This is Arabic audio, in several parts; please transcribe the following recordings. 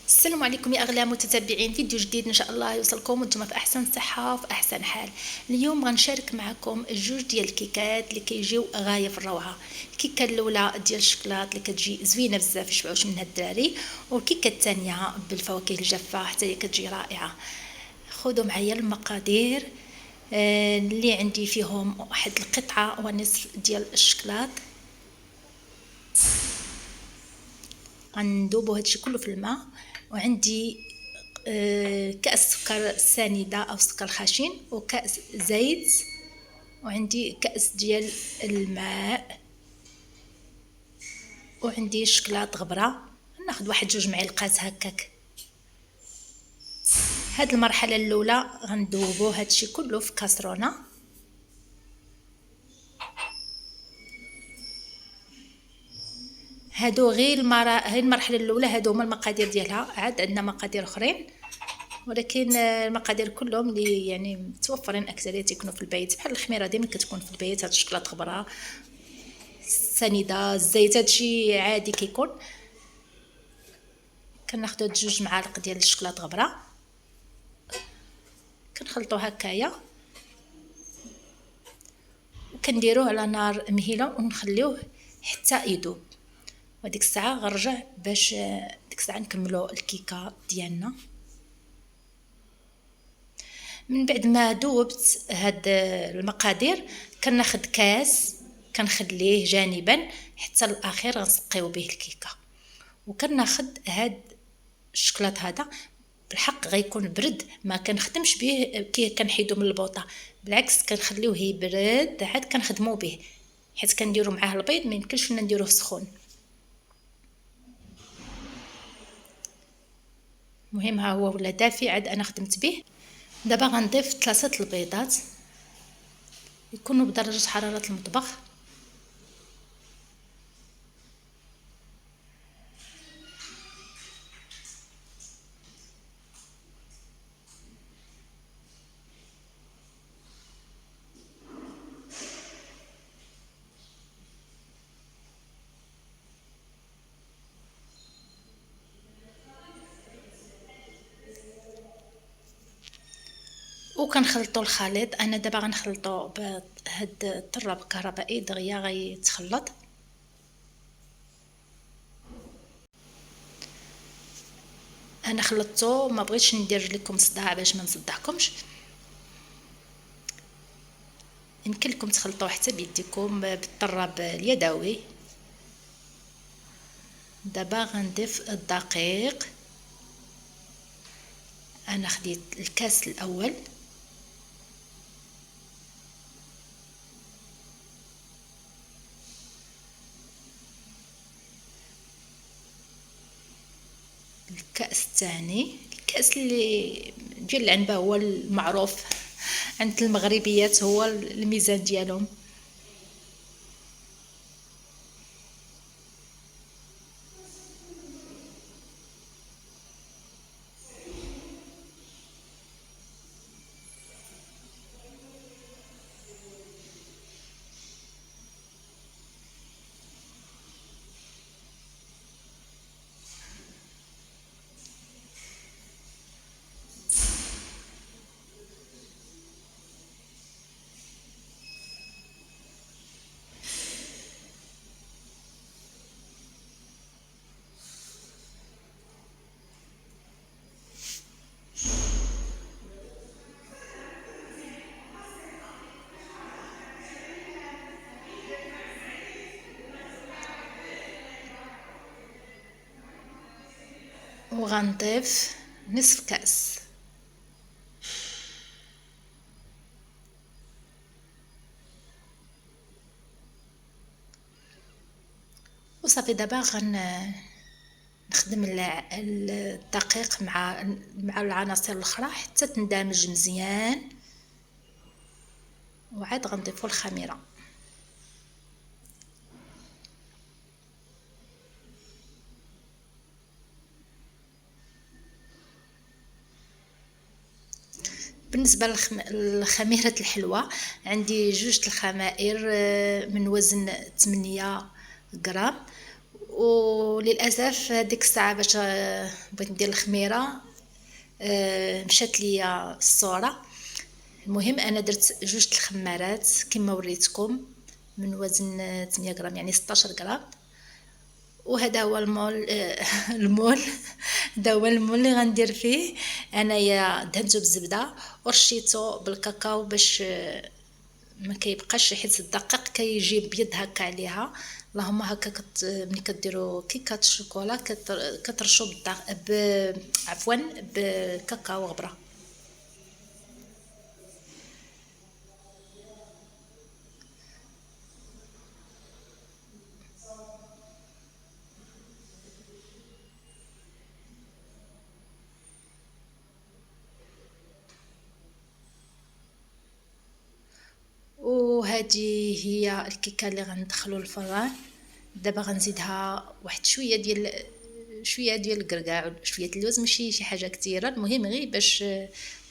السلام عليكم يا اغلى متتبعين، فيديو جديد ان شاء الله يوصلكم وانتم في احسن صحه وفي احسن حال. اليوم غنشارك معكم جوج ديال الكيكات اللي كيجيو غايه في الروعه. الكيكه الاولى ديال الشكلاط اللي كتجي زوينه بزاف يشبعوش منها الدراري، والكيكه الثانيه بالفواكه الجافه حتى هي كتجي رائعه. خذوا معايا المقادير. اللي عندي فيهم واحد القطعه ونصف ديال الشكلاط، غندوبو هادشي كله في الماء. وعندي كأس سكر ساندة أو سكر خشن، وكأس زيت، وعندي كأس ديال الماء، وعندي شكلاط غبرة. ناخد واحد جوج معلقات هكاك. هاد المرحلة الأولى غندوبو هادشي كله في كاسرونة. هادو غير المرحلة الأولى، هادو هما المقادير ديالها. عاد عندنا مقادير أخرين، ولكن المقادير كلهم اللي يعني متوفرين اكثريه تيكونوا في البيت، بحال الخميره ديما كتكون في البيت. هاد الشكلاط غبره، السنيده، الزيت، هادشي عادي كيكون. كناخذوا هاد جوج معالق ديال الشكلاط غبره، كنخلطو هكايا وكنديروه على نار مهيله ونخليوه حتى يذوب. وديك الساعه غنرجع باش ديك الساعه نكملوا الكيكه ديالنا. من بعد ما ذوبت هاد المقادير كناخد كاس كنخليه جانبا حتى الاخير غنسقيو به الكيكه. وكناخد هاد الشكلاط هذا، بالحق غيكون برد، ما كنخدمش به كي كنحيدو من البوطه، بالعكس كنخليوه يبرد عاد كنخدمو به، حيت كنديرو معاه البيض ما يمكنش لنا نديروه سخون. المهم ها هو ولا دافي، عاد انا خدمت به. دابا غنضيف 3 البيضات يكونوا بدرجه حراره المطبخ. وكنخلطوا الخليط. انا دابا غنخلطوا بهاد الطراب الكهربائي دغيا غيتخلط. انا خلطته، ما بغيتش ندير لكم صداع باش ما نصدعكمش. يمكن لكم تخلطوه حتى بيديكم بالطراب اليدوي. دابا غنضيف الدقيق. انا خديت الكاس الاول، الكاس الثاني، الكاس اللي ديال العنبه هو المعروف عند المغربيات، هو الميزان ديالهم. وغنضيف نصف كاس. وصافي دابا نخدم الدقيق مع العناصر الاخرى حتى تندمج مزيان، وعاد غنضيفو الخميره. بالنسبه لخميره الحلوى، عندي 2 الخمائر من وزن 8 غرام، وللاسف هذيك الساعه باش بغيت ندير الخميره مشات ليا الصوره. المهم انا درت جوج الخمارات كما وريتكم من وزن 8 غرام يعني 16 غرام. وهذا هو المول المول هذا هو المول اللي غندير فيه انايا. دهنته بالزبده ورشيته بالكاكاو باش ما كيبقاش، حيت الدقيق كيجي بيض هكا عليها. اللهم هكا ملي كديروا كيكات الشوكولا كترشوا عفوا بكاكاو غبره. وهذه هي الكيكه اللي غندخلو الفران. دابا غنزيدها واحد شويه ديال الكركاع شويه اللوز، ماشي شي حاجه كثيره. المهم غير باش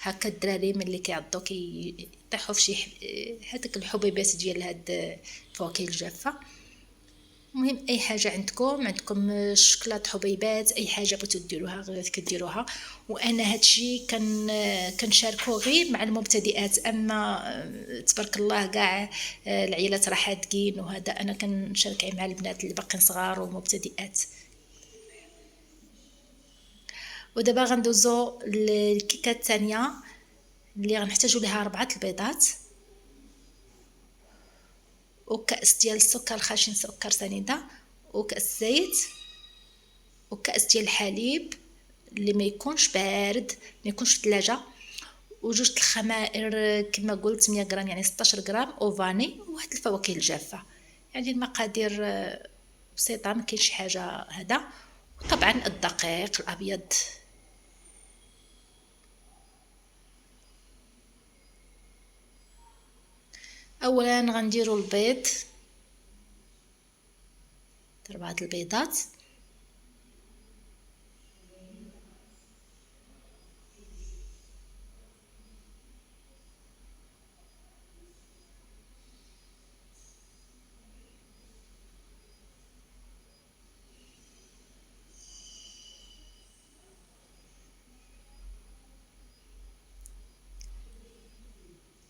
هكا الدراري ملي كيعضو كيطيحوا في شي هذاك الحبيبات ديال هاد الفواكه الجافه. المهم اي حاجه عندكم الشكلاط حبيبات اي حاجه بغيتو ديروها غير كديروها. وانا هادشي كنشاركو غير مع المبتدئات، اما تبارك الله كاع العيالات راه حادقين وهذا انا كنشارك مع البنات اللي باقيين صغار ومبتدئات. ودابا غندوزو للكيكه الثانيه اللي غنحتاجو لها 4 البيضات وكأس ديال السكر الخشن سكر سنيده وكأس زيت وكأس ديال الحليب اللي ما يكونش بارد ما يكونش في الثلاجه وجوج الخمائر كما قلت 100 غرام يعني 16 غرام وفاني وواحد الفواكه الجافه. يعني المقادير بسيطه ما كاينش حاجه هذا. وطبعا الدقيق الابيض. اولا غنديروا البيض 4 البيضات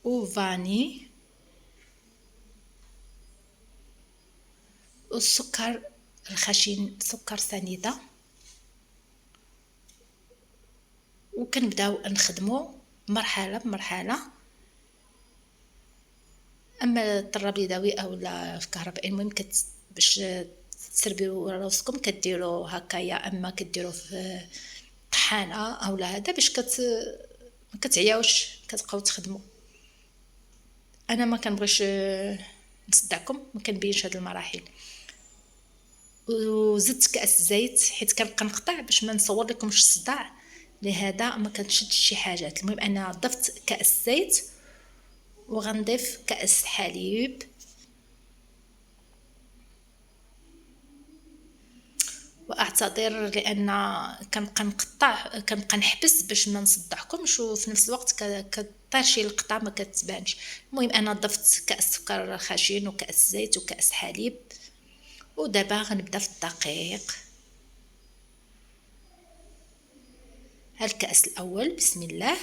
وفاني والسكر الخشن سكر سنيده. وكنبداو نخدمو مرحله بمرحله. اما الطراب اليدوي اولا في كهربائي المهم باش تسربيو راسكم كديروا هكايا، اما كديروا في طحانه اولا هذا باش ما كتعياوش كتبقاو تخدموا. انا ما كنبغيش نصدعكم ما كنبينش هاد المراحل. وزدت كاس زيت حيت كنبقى نقطع باش ما نصور لكمش الصداع، لهذا ما كنشدش شي حاجات. المهم انا ضفت كاس زيت وغنضيف كاس حليب واعتذر لان كنبقى نقطع كنبقى نحبس باش ما نصدعكمش وفي نفس الوقت كطير شي لقطه ما كتبانش. المهم انا ضفت كاس سكر خشن وكاس زيت وكاس حليب. ودابا غنبدا في الدقيق. الكاس الاول بسم الله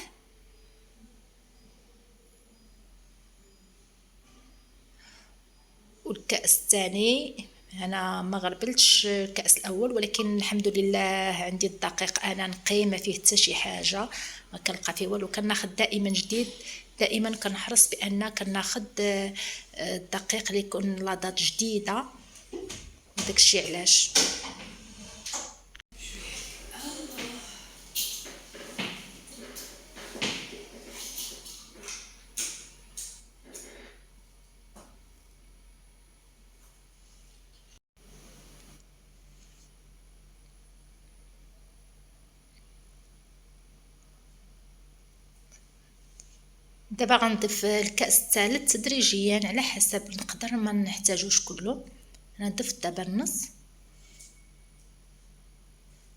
والكاس الثاني. انا ما غربلتش الكاس الاول ولكن الحمد لله عندي الدقيق انا نقي ما فيه حتى شي حاجه ما كنلقى فيه والو. كناخذ دائما جديد دائما كنحرص بان كناخذ الدقيق اللي يكون لاضات جديده وداكشي علاش. دابا غنضيف الكاس الثالث تدريجيا على حسب نقدر ما نحتاجوش كله. انا ضفت دابا النص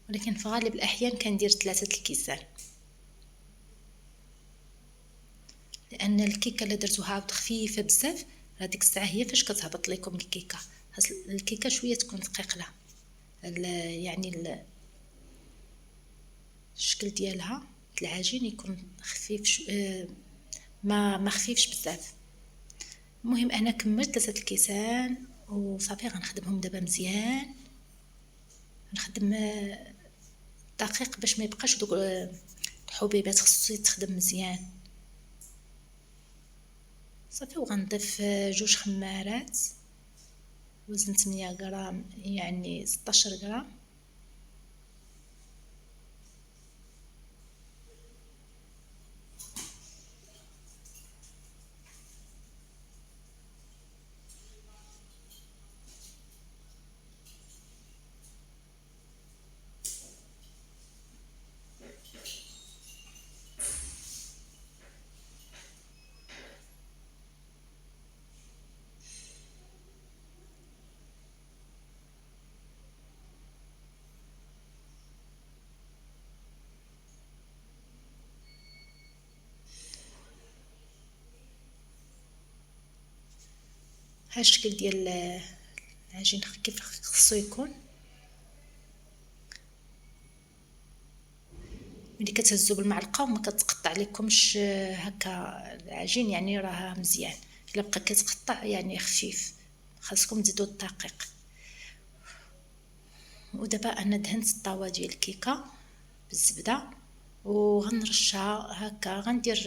ولكن في غالب الاحيان كندير 3 الكيسان لان الكيكه اللي درتوها عاود خفيفه بزاف. هذيك الساعه هي فاش كتهبط لكم الكيكه. الكيكه شويه تكون ثقيله. يعني الشكل ديالها العجين يكون خفيف ما خفيفش بزاف. المهم انا كملت 3 الكيسان وصافي. غنخدمهم دابا مزيان، نخدم دقيق باش ما يبقاش دوك الحبيبات، خصو يتخدم مزيان صافي. وغنضيف 2 خمارات وزن 8 غرام، يعني 16 غرام. ها الشكل ديال العجين كيف خصو يكون. ملي كتهزو بالمعلقه وما كتقطع لكمش هكا العجين، يعني راه مزيان. الا بقى كيتقطع يعني خفيف، خاصكم تزيدوا الدقيق. ودابا انا دهنت الطاوه ديال الكيكه بالزبده وغنرشها هكا. غندير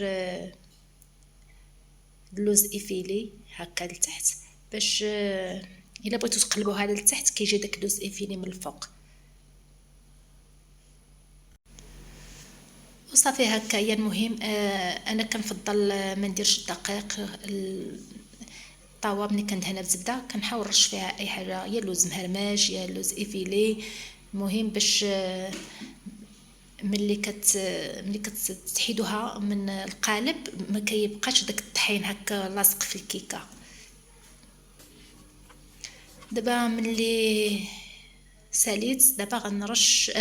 اللوز ايفيلي هكا لتحت، باش الا بغيتو تقلبوها لتحت كيجي داك اللوز ايفيلي من الفوق. وصافي هكا هي. المهم انا كنفضل ما نديرش الدقيق. الطاوه ملي كندهنها بالزبده كنحاول نرش فيها اي حاجه، يا اللوز مهرمش يا اللوز ايفيلي. المهم باش ملي كتحيدوها من القالب ما كيبقاش داك الطحين هكا لاصق في الكيكه. دابا ملي ساليت دابا غنرش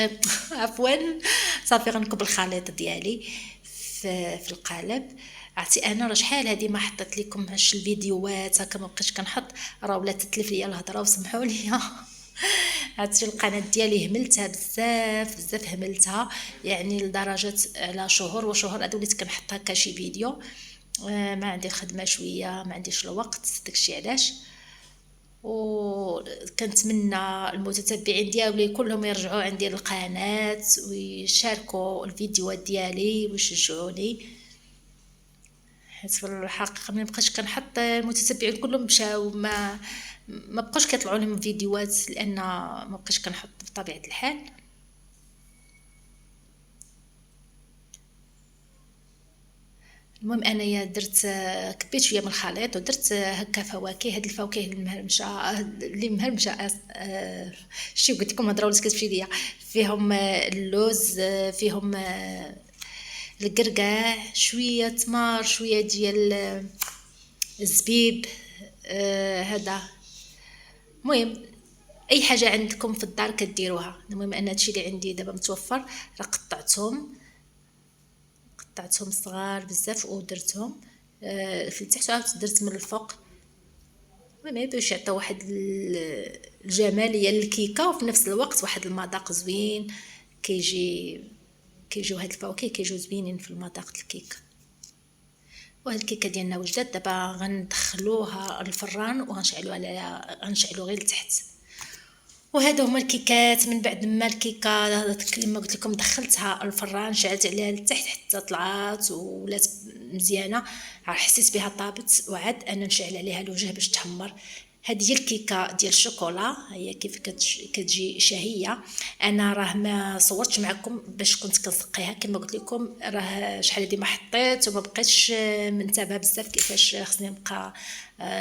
عفوا صافي غنكب الخليط ديالي في القالب. عرفتي انا راه شحال هادي ما حطيت لكم هاش الفيديوهات هكا، ما بقيتش كنحط، راه ولا تتلف ليا الهضره وسمحوا لي. هادشي القناه ديالي هملتها بزاف بزاف، هملتها يعني لدرجه على شهور وشهور هادو وليت كنحط هكا شي فيديو. ما عندي الخدمه شويه، ما عنديش الوقت، داكشي علاش. وكنتمنى المتتبعين ديالي كلهم يرجعوا عندي للقناه ويشاركوا الفيديوهات ديالي ويشجعوني، حيت في الحقيقه ما بقيتش كنحط. المتتبعين كلهم مشاو، ما بقاوش كيطلعوا لهم فيديوهات لان ما بقيتش كنحط بطبيعه الحال. المهم انايا درت كبيت شويه من الخليط ودرت هكا فواكه. هاد الفواكه المهرمشه اللي مهرمشه شتي قلت لكم هضره ولات كتمشي ليا. فيهم اللوز، فيهم القرقاع، شويه تمر، شويه ديال الزبيب، هذا. المهم اي حاجه عندكم في الدار كديروها. المهم انا هادشي اللي عندي دابا متوفر، راه قطعتهم صغار بزاف ودرتهم في التحت وعاودت درت من الفوق. المهم باش يعطيو واحد الجماليه للكيكه وفي نفس الوقت واحد المذاق زوين. كيجيو هاد الفواكه كيجيو زوينين في المذاق الكيكه. وهاد الكيكه ديالنا وجدت. دابا غندخلوها الفران غنشعلو غير لتحت. وهادو هما الكيكات. من بعد ما الكيكه كما قلت لكم دخلتها الفران، شعلت عليها لتحت حتى طلعات ولات مزيانه، حسيت بها طابت. وعاد انا نشعل عليها الوجه باش تحمر. هذه هي الكيكه ديال الشوكولا، هي كيف كتجي شهيه. انا راه ما صورتش معكم باش كنت كنسقيها، كما قلت لكم راه شحال هذه ما حطيت وما بقيتش منتبهه بزاف كيفاش خصني نبقى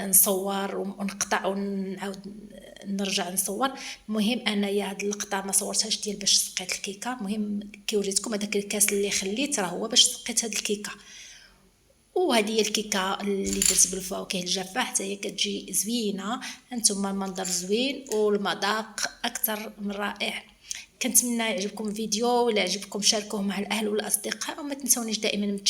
نصور ونقطع ونعاود نرجع نصور. المهم انايا هاد اللقطه ما صورتهاش ديال باش سقيت الكيكه. المهم كي وريتكم هذاك الكاس اللي خليت راه هو باش سقيت هاد الكيكه. وهذه هي الكيكه اللي درت بالفواكه الجافه، حتى هي كتجي زوينه. هانتوما المنظر زوين والمذاق اكثر من رائع. كنتمنى يعجبكم الفيديو، ولا عجبكم شاركوه مع الاهل والاصدقاء، وما تنسونيش دائما من